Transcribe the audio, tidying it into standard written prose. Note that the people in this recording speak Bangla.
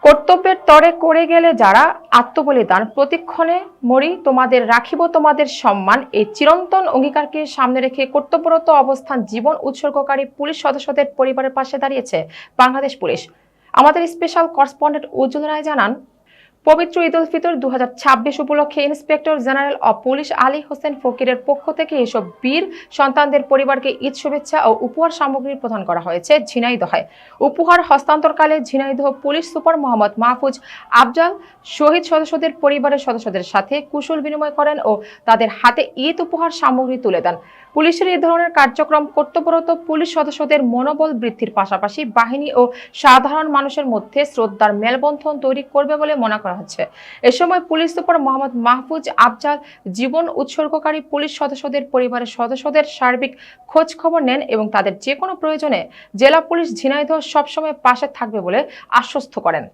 কর্তব্যের তরে করে গেলে যারা আত্মবলিদান প্রতিক্ষণে মরি তোমাদের রাখিব তোমাদের সম্মান এই চিরন্তন অঙ্গীকারকে সামনে রেখে কর্তব্যরত অবস্থান জীবন উৎসর্গকারী পুলিশ সদস্যদের পরিবারের পাশে দাঁড়িয়েছে বাংলাদেশ পুলিশ। আমাদের স্পেশাল করেসপন্ডেন্ট উজ্জ্বল রায় জানান, পবিত্র ঈদ উল ফিতর 2026 উপলক্ষে inspector general of police Ali Hossain ফকিরের পক্ষ থেকে এসব বীর সন্তানদের পরিবারকে ঈদ শুভেচ্ছা ও উপহার সামগ্রী প্রদান করা হয়েছে ঝিনাইদহে। উপহার হস্তান্তরকালে ঝিনাইদহ পুলিশ সুপার মোহাম্মদ মাহফুজ আফজাল শহীদ সদস্যদের পরিবারের সদস্যদের সাথে কুশল বিনিময় করেন ও তাদের হাতে ঈদ উপহার সামগ্রী তুলে দেন। পুলিশের এই ধরনের কার্যক্রম কর্তব্যরত পুলিশ সদস্যদের মনোবল বৃদ্ধির পাশাপাশি বাহিনী ও সাধারণ মানুষের মধ্যে শ্রদ্ধার মেলবন্ধন তৈরি করবে বলে মনে করা হচ্ছে। এ সময় পুলিশ সুপার মোহাম্মদ মাহফুজ আফজাল জীবন উৎসর্গকারী পুলিশ সদস্যদের পরিবারের সদস্যদের সার্বিক খোঁজ খবর নেন এবং তাদের যে কোনো প্রয়োজনে জেলা পুলিশ ঝিনাইদহ সবসময় পাশে থাকবে বলে আশ্বস্ত করেন।